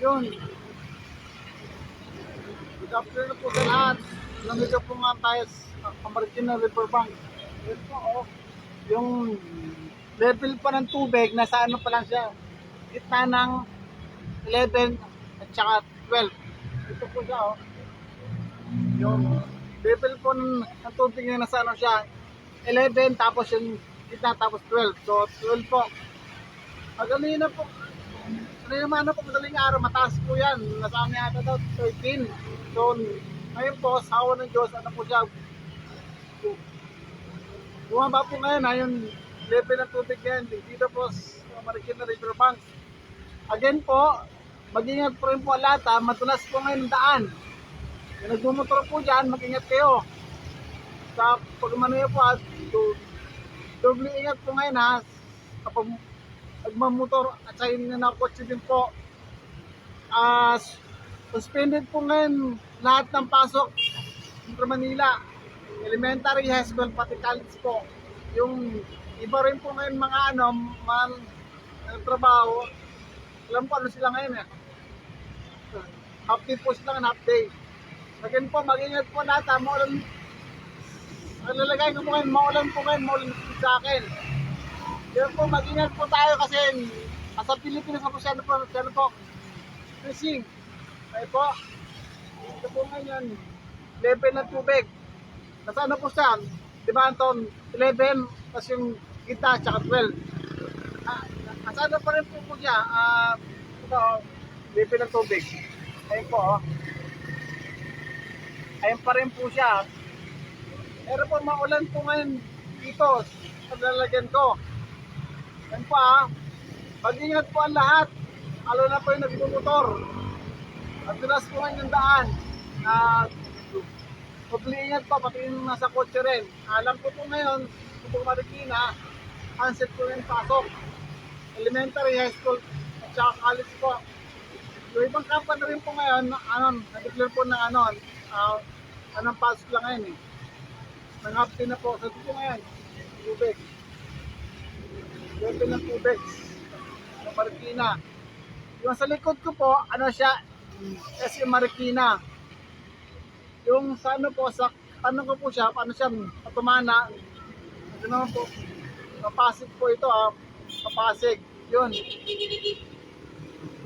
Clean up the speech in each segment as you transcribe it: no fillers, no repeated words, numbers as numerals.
Yun, good afternoon po sa lahat. Nandito po nga tayo sa Marikina Riverbank. Yun po, oh. Yung level pa ng tubig, nasa ano pa lang siya, gitna ng 11 at saka 12. Ito po siya, oh. Yung level po ng tubig na nasa ano siya, 11 tapos yung gitna tapos 12. So 12 po. Magalina po. Ano naman po, madaling araw, mataas po yan. Nasa amin yata daw 13. So ngayon po, sa awa ng Diyos, ano po siya, bumaba po ngayon, yung level ng tubig ngayon dito po sa Marikina Riverbank. Again po, mag-ingat po rin po lahat, matulas po ngayon ang daan. Kung nagmumotor po dyan, mag-ingat kayo. Sa pagmanuyo po, doble ingat po ngayon kapag nagmamotor at sa inyo na kotse din po. Suspended po ngayon lahat ng pasok sa Manila. Elementary, high school, pati college po. Yung iba rin po ngayon mga trabaho, alam po ano sila ngayon half day po sila ng half day. Again po, mag-ingat po natin, maulan, ang lalagay ko po ngayon, maulan sa akin. Yun po, mag-ingat po tayo kasi sa Pilipinas po siya po, fishing. Ay po, ito po ngayon, level ng tubig. Nasa ano po siya, di ba Anton, 11, tapos yung gitna, tsaka 12. Nasa ano pa rin po siya, ito, level ng tubig. Ayun po, oh. Ayun pa rin po siya. Meron po maulan po ngayon dito, sa lalagyan ko. Ayun po, mag-ingat po ang lahat, lalo na po yung nagmumotor. At dulas po ngayon yung daan. Ingat pa, pati yung nasa kotse rin. Alam ko po ngayon, kung Marikina, handset po yung pasok. Elementary, high school, at saka college po. Yung ibang company rin po ngayon, nag-declare po ng anong pasok lang ngayon eh. Nang-update na po. So ito po ngayon, tubig. Level ng tubig sa Marikina. Yung sa likod ko po, SM Marikina. Yung sa ano po, sa ano ko po siya, patumana. Ito naman po, Papasig po ito Papasig. Yun.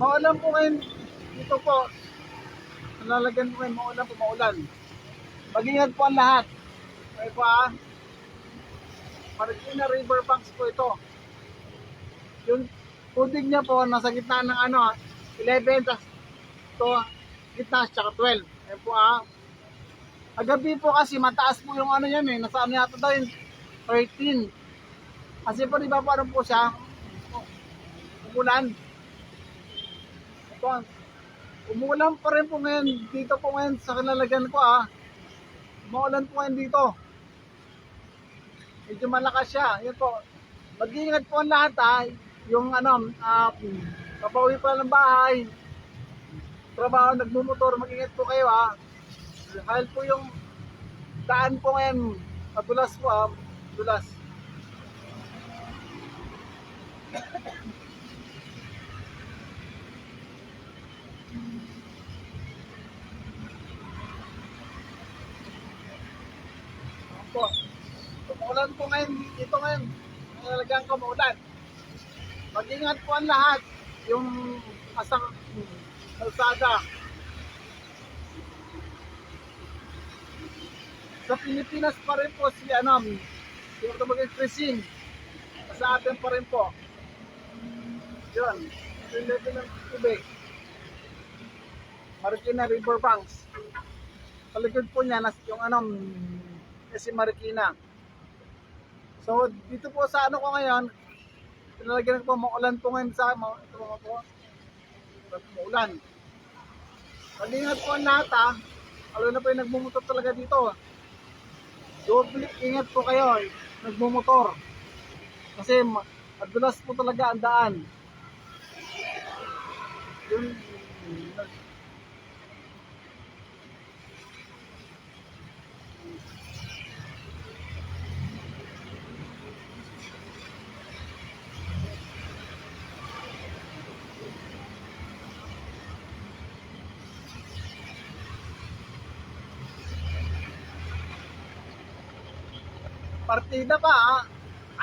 Maulan po ngayon dito po. Nalalagyan po ngayon, maulan. Mag-ingat po ang lahat. Okay po Marikina Riverbanks po ito. Yung tubig niya po, nasa gitna ng 11, to gitna, tsaka 12. Ayun po Agabi po kasi mataas po yung yan nasa yata daw yung 13. Kasi po di ba po po siya, umulan. Ito, umulan pa rin po ngayon dito po ngayon sa kalalagyan ko Maulan po ngayon dito. Medyo malakas siya. Yun po. Mag-iingat po ang lahat yung papauwi pa ng bahay. Trabaho, nagmumotor, mag-ingat po kayo Dahil po yung daan po ngayon, madulas po dulas. Po. Umulan po ngayon, dito ngayon, nalagyan ko maulan. Mag-ingat po ang lahat, yung asang kalsada. Sa Pilipinas pa rin po yung tumagin fishing. Sa atin pa rin po. Yun, yung level ng tubig. Marikina Riverbanks. Sa likod po niya, yung kasi Marikina. So, dito po sa ko ngayon, pinalagyan ko po, maulan po ngayon ito mga po. Maulan. Mag-ingat po ang lahat lalo na po yung nagmumotor talaga dito. Doble ingat po kayo nagmumotor. Kasi madulas po talaga ang daan. Yun, partida pa ha.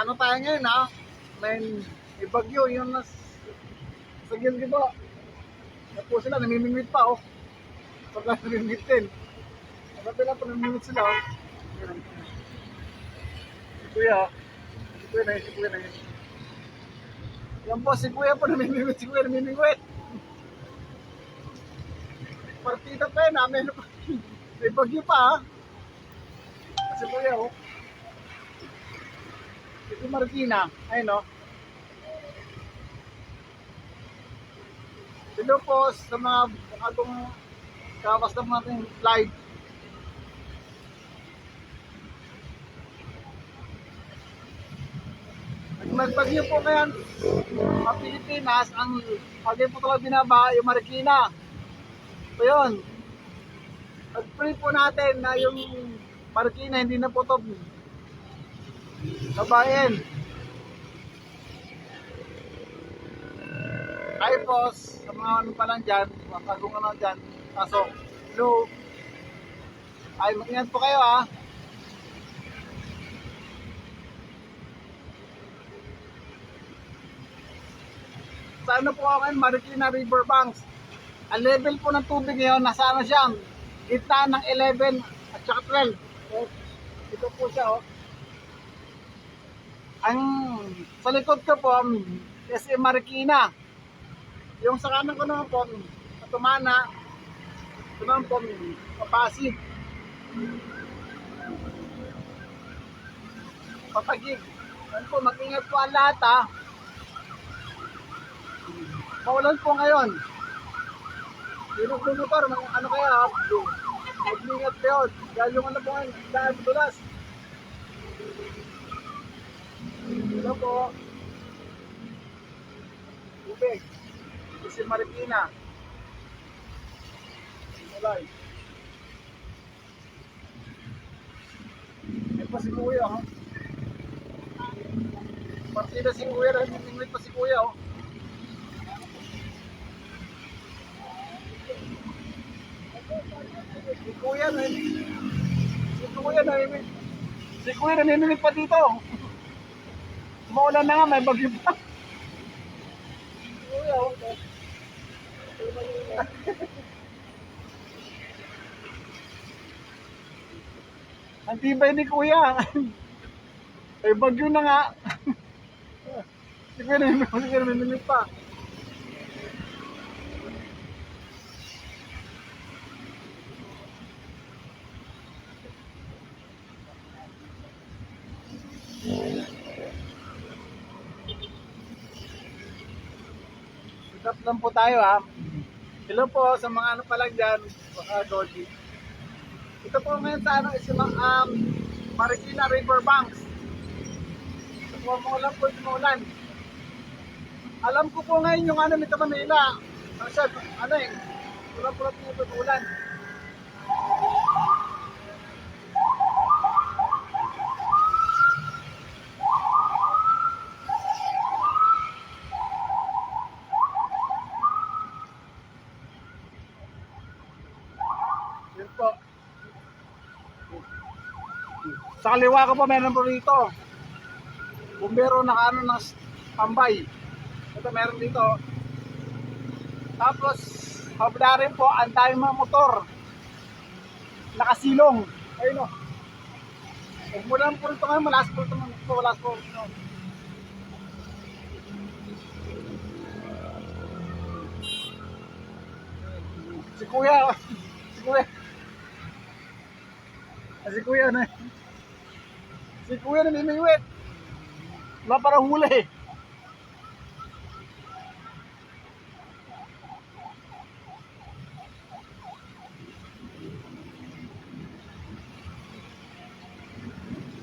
Ano tayo ngayon ha? May bagyo, yung sa Gilgito. Tapos sila, namimingwit pa oh. Pagka namimingwit din. Sabi lang po namimingwit sila oh. Si Kuya. Si Kuya na yun. Yan po, si Kuya po namimingwit. Si Kuya namimingwit. Partida pa yun ha. May bagyo pa ha. Si Kuya oh. Ito Marikina. Ayun oh. Hello po sa mga atong kawas ng natin slide. Nagbagyo po ngayon sa Pilipinas, ang lagi po talaga binaba yung Marikina. So yun, nag-pray po natin na yung Marikina hindi na po ito sabayin. Ay po, sa mga ano pa lang dyan, mga kagong ano dyan, pasok, hello, ay mag-ingat po kayo ha. Sa ano po ako ngayon, Marikina River Banks. Ang level po ng tubig ngayon, nasa ano siya, gitna ng 11 at saka 12. So, ito po siya oh. Ang sa likod ko po, SM Marikina. Yung sa kanan ko naman po, Tumana, ito naman po, Papasig, Papagig. Ano po, mag-ingat po ang lahat ha. Maulan po ngayon. Yung motor, ano kaya ha? Mag-ingat kayo. Dahil yung ano po ngayon, dahil dulas. Ito po. Tubig. Si Marikina. Malay. Ito pa si Kuya ha. Partida si Kuya. Namimingwit pa si Kuya oh. Si Kuya namimingwit pa dito. Maulan na nga, may bagyo pa. Kuya oh. Ang tibay ni Kuya. Ay bagyo na nga. Sige na pa. Stop lang po tayo ha. Hello po sa mga ano pa lang dyan. Baka Dodi. Ito po ngayon sa ano is Marikina River Banks. Ito po maulan po maulan. Alam ko po ngayon yung ano nito Manila. Ano eh. Pula-pula po ito ulan. Yun po. Sa kaliwa ko po meron po rito. Bumbero na ano ng tambay. Ito meron dito. Tapos kabila rin po ang daming mga motor. Nakasilong. Ayun o. Umulan po rito ngayon. Malas po ito. Malas po. Si Kuya. Si Kuya. Si Kuya na. Si Kuya namimingwit. Wala parang huli.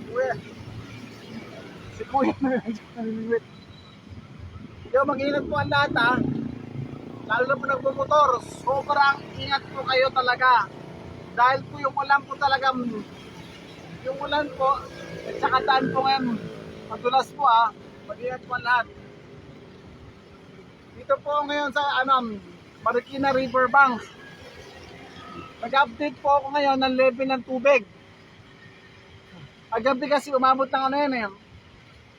Kuya. Si Kuya namimingwit. Yo, mag-ingat po ang lahat ha. Lalo na po nagbumotor. Sobrang ingat po kayo talaga. Dahil po yung ulan po talaga, yung ulan po, at saka daan po ngayon, madulas po ha. Mag-ingat po ang lahat. Dito po ngayon sa Marikina River Banks. Nag-update po ako ngayon ng level ng tubig. Agabi kasi umabot ng ano yan eh,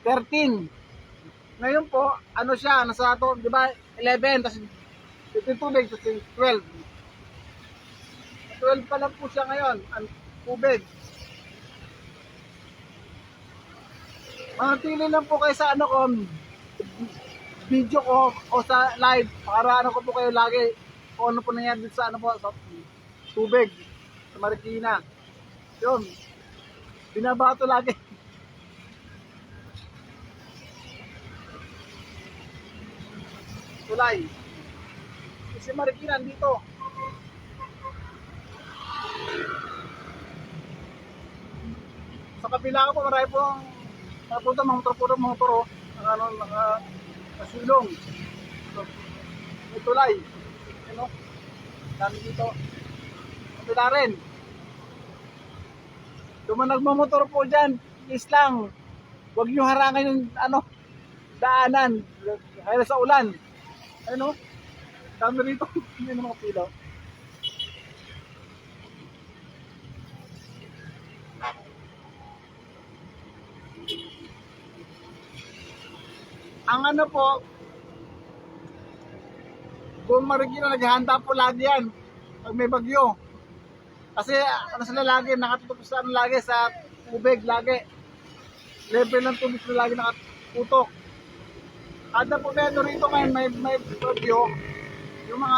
13. Ngayon po, ano siya, nasa to, di ba, 11, tapos yung tubig, tapos 12. 12 pa lang po siya ngayon, ang tubig. Manatili lang po kayo sa ano ko, video ko o sa live para ano ko po kayo lagi kung ano po nangyari dito sa ano po sa tubig sa Marikina. Yun. Binabato lagi. Tulay. Kasi Marikina dito. Sa kabila ko po marami pong napunta mga motor oh. Ang ano nakasilong. So, may tulay. Ano? Dami dito. Kabila rin. Kung nagmamotor po dyan, please lang. Huwag nyo harangan yung ano, daanan. Kaya sa ulan. Ano? Dami rito. Yan ang mga pilaw. Ang ano po, kung Marikina, naghahanda po lagi yan pag may bagyo. Kasi ano sila lagi, nakatutok sa ano lagi, sa tubig lagi. Level ng tubig sila lagi nakatutok. Kada po meron rito ngayon, may bagyo. Yung mga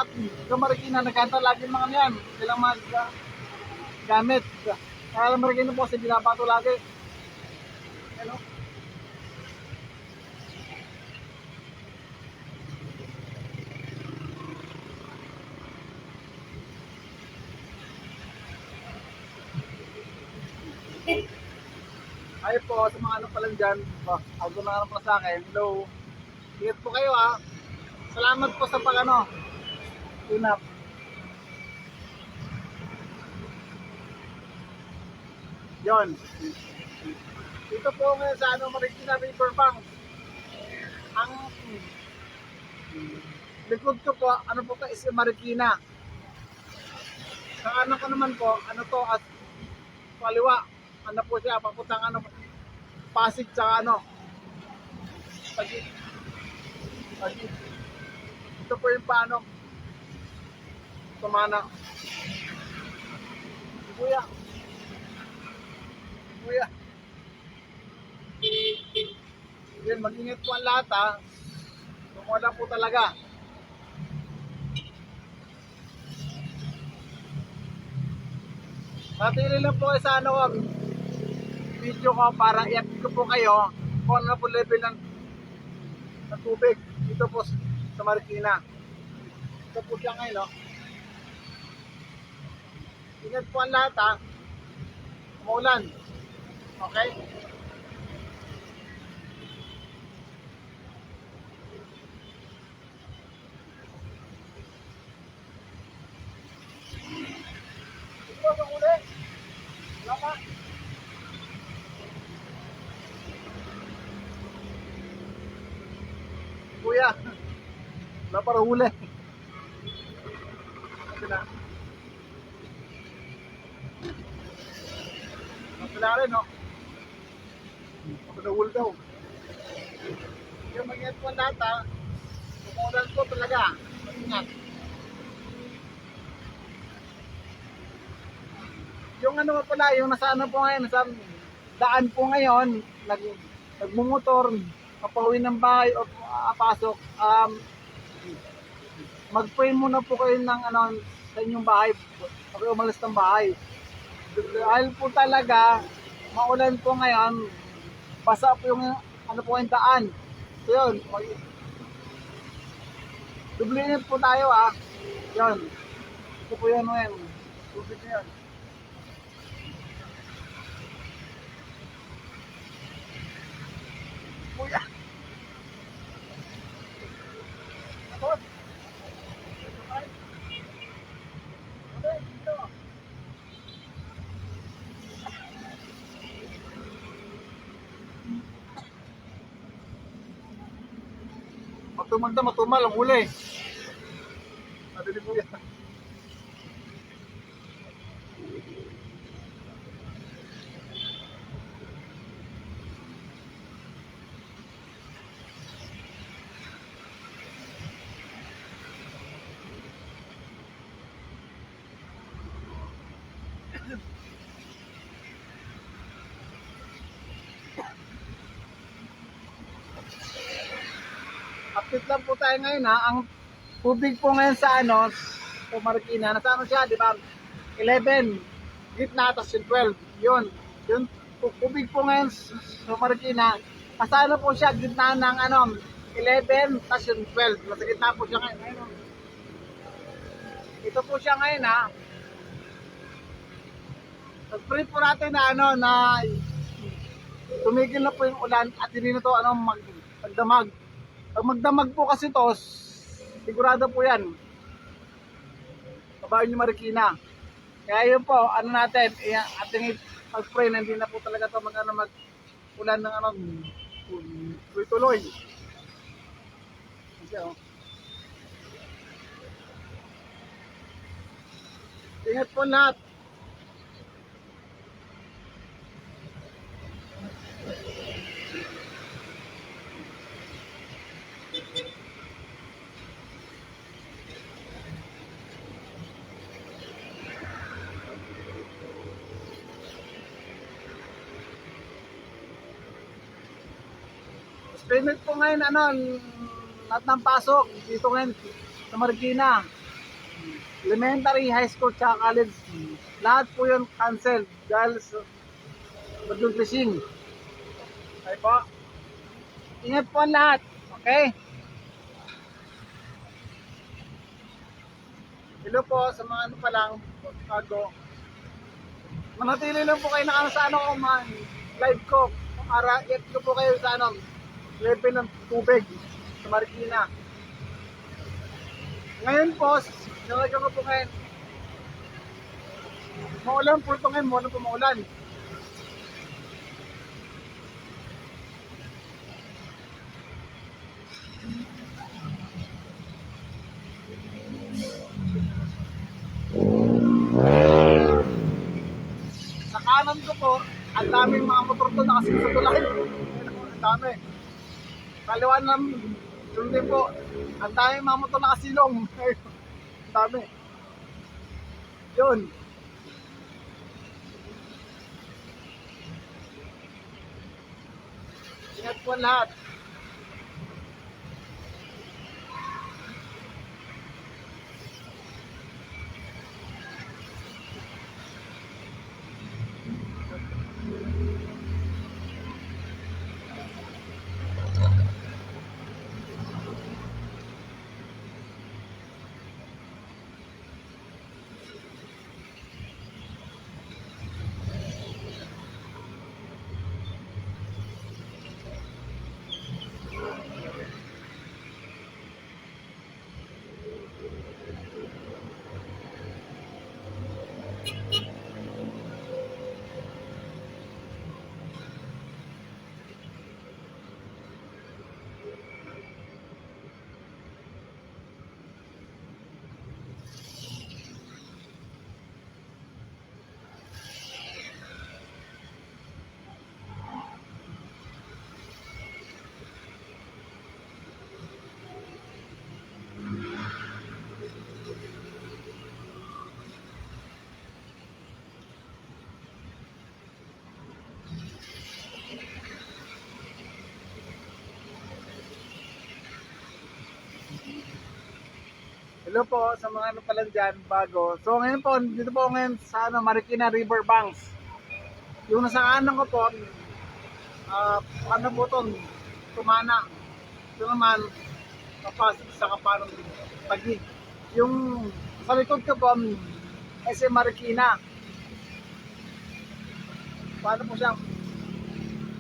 Marikina, naghahanda lagi mga yan. Silang mga gamit. Kaya Marikina po kasi binabato lagi. Ano? Ay po, sa mga ano pa lang dyan, ako na ano pa sa akin, hello. Ingat po kayo ha. Salamat po sa pag ano, tunap. Yon. Dito po ngayon sa ano, Marikina River Bank. Ang likod ko po, ano po ka, is Marikina. Sa ano ko naman po, ano to, at kaliwa. Ano po siya, papuntang ano, Pasig sa ano, Pasig. Ito po yung paano, tumana. Kuya. Yan, mag-ingat po ang lahat ha. Wala po talaga. Natili lang po sa ano, video ko para i-update ko po kayo kung ano po level ng tubig dito po sa Marikina. Ito po siya ngayon, no? Ingat po ang lahat, ha? Umuulan. Okay? Ito ba uli? Wala pa? Kuya, wala para huli. Ito na. Wala rin, no? Ako na huli daw. Yung mag-ingat po ang lahat, ha? Umuulan po talaga. Mag-ingat. Yung ano pala, yung nasa ano po ngayon, nasa daan po ngayon, nagmumotor, papauwi ng bahay o pasok, mag-pray muna po kayo ng ano, sa inyong bahay, pag umalis ng bahay. Dahil po talaga, maulan po ngayon, basa po yung ano po yung daan. So yun, dublinet po tayo yun. Ito po yun ngayon, tubig na yun. Kuya. Ako. Okay, dito. Matumal ang huli. Sabi ni Kuya. update lang po tayo ngayon ha. Ang tubig po ngayon sa ano, sa Marikina, nasa ano siya, di ba? 11, gitna, tapos yung 12. Yung tubig po ngayon sa Marikina, nasa ano po siya, gitna ng ano, 11, tapos yung 12. Nasa gitna po siya ngayon. Ayun, ito po siya ngayon ha. Pag-pray po natin na ano, na tumigil na po yung ulan at hindi na to ano, magdamag. Pag magdamag po kasi to, sigurado po yan. Babae yung Marikina. Kaya yun po, ano natin, ating pag-pray na hindi na po talaga to mag-ulan ng ano, tuloy-tuloy. Kasi oh. Ingat po lahat. Payment po ngayon, ano, lahat ng pasok dito ngayon sa Marikina. Elementary, high school, tsaka college. Lahat po yun cancel dahil sa bagong fishing. Okay po. Ingat po ang lahat. Okay? Hello po sa mga ano pa lang, bago. Manatili lang po kayo na sa ano, live ko. Para get ko po kayo sa ano, level ng tubig sa Marikina. Ngayon po, nalagyan ko po ngayon. Maulan po ito ngayon, maulan po maulan. Sa kanan ko po, ang daming mga motor to nakasisutulay. Ang dami. Kaliwan ng hindi po, ang daming mga motor nakasilong. Ang dami. Yun. Ingat po lahat. Hello po sa mga ano pala dyan, bago. So ngayon po, dito po ngayon sa ano, Marikina River Banks. Yung nasa kanan ko po, ano po ito, tumana. Ito naman, papasok sa kapanong Taguig. Yung sa likod ko po, SM Marikina. Paano po siya?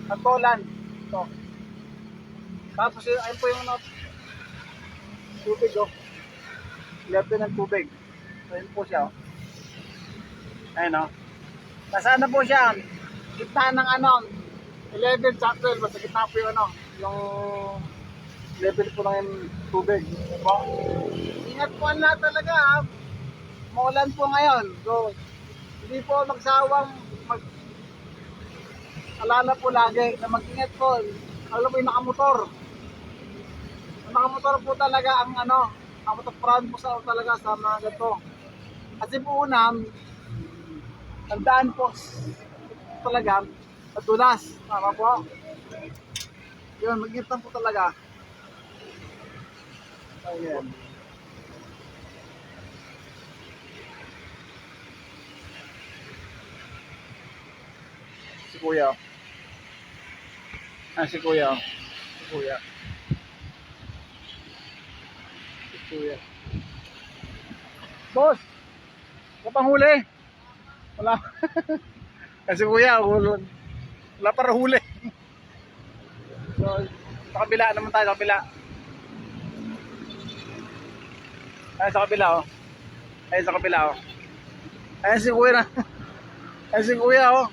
Katolan. Ito. Tapos ayun po yung ano, tubig oh. Level ng tubig. So, yun po siya. Ayun o. Nasa ano po siya? Gitna ng ano, 11 sa 12. Basta gitna po yung ano, yung level po ng tubig. Diba? Ingat po ang lahat talaga ha. Maulan po ngayon. So, hindi po magsawang alala po lagi na mag-ingat po. Alam po yung nakamotor. Yung nakamotor po talaga ang ano, ang matapran po sa talaga sa mga ganito. Kasi po una, tandaan po talaga, madulas. Tama po. Yun, mag-ingat po talaga. Ayan. Si Kuya. Si Kuya. Si Kuya. Si Kuya. Boss! Wala pang huli. Wala. Kasi Kuya, wala para huli. So, sa kabila naman tayo, sa kabila. Ay, sa kabila, oh. Ay, sa kabila, oh. Ay, si Kuya na. Ay, si Kuya, oh.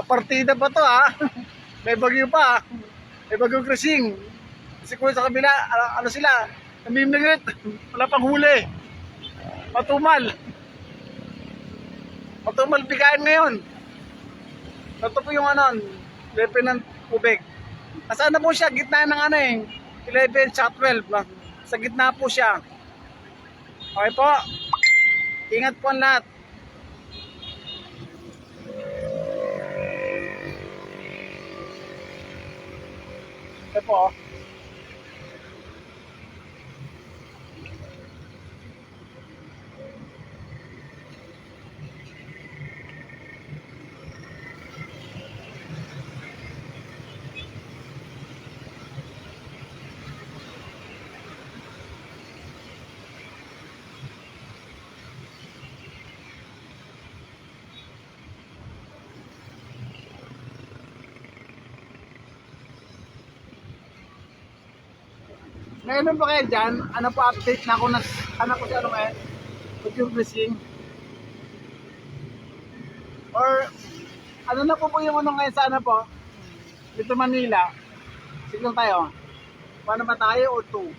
Partida pa to, ha. May bagyo pa, ha. May bagyo krasing. Si Kuya sa kabila, ano sila? Namimingit. Wala pang huli. Matumal. Matumal bigayan ngayon. Ito po yung ano, level ng tubig. Nasaan na po siya? Gitna ng ano eh. 11 sa 12. Sa gitna po siya. Okay po. Ingat po ang lahat. Ito po. Ngayon pa kayo dyan, ano po update na ako na, ano po si ano ngayon, yung blessing. Or, ano na po yung ano ngayon sa ano po, dito Manila, signal tayo, paano ba tayo o 2?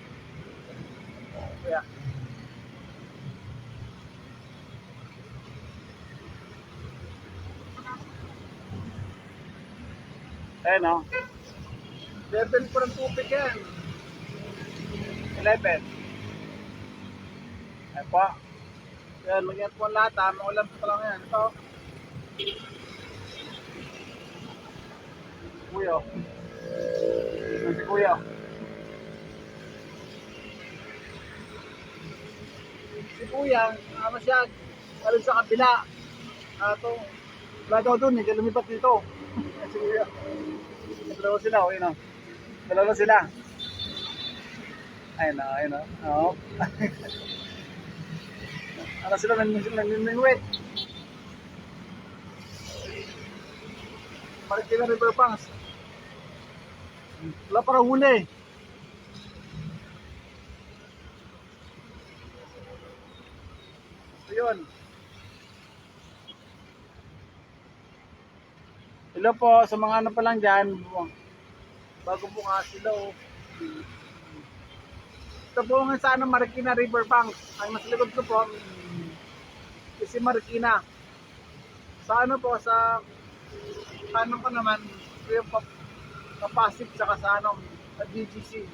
Yeah. Ayan o, level po ng tubig yan. 11. Ayan po. Ayan, mag-ingat po ang lahat ha. Maulan po lang yan. Ito. Kuya. Ito si Kuya. Si Kuya, ano siya, galing sa kabila. Ito. Wala daw dun, hindi lumipat dito. Si Kuya. Dalawa sila, o yun o. Dalawa sila. Ayun na, ayun na. Oo. Ano sila nangmingwit? Marikina River Banks. Wala para huli. So yun. Hello po, sa mga ano pa lang dyan. Bago po nga sila o. Ito po nga sa ano, Marikina River Banks. Ang nasa likod ko po, si Marikina. Sa ano po, sa ano pa naman, yung Pasig saka sa ano, sa DGC.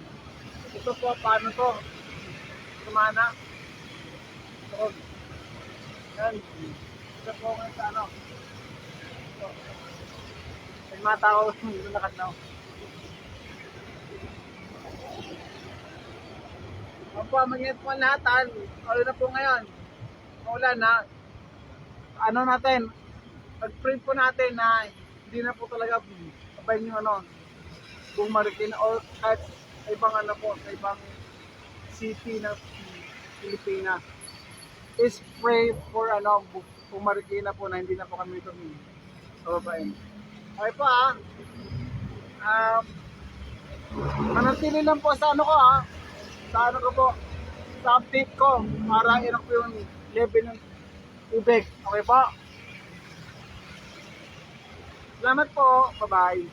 Ito po, paano to? Sumana. Ito. Yan. Ito po nga sa ano. Ito. May mga tao, hindi nakatnaw. Opo, mag-ingat po ang lahat. Ano na po ngayon? Maulan na. Ano natin? Pag-print po natin na hindi na po talaga sabayin yung ano, buong Marikina o kahit sa ibang ano po, sa ibang city ng Pilipinas. Is pray for ano, buong Marikina po na hindi na po kami ito sabayin. Okay po manatili lang po sa ano ko sa ano ko po, sa update ko para inak po yung level ng tubig. Okay po? Salamat po. Bye-bye.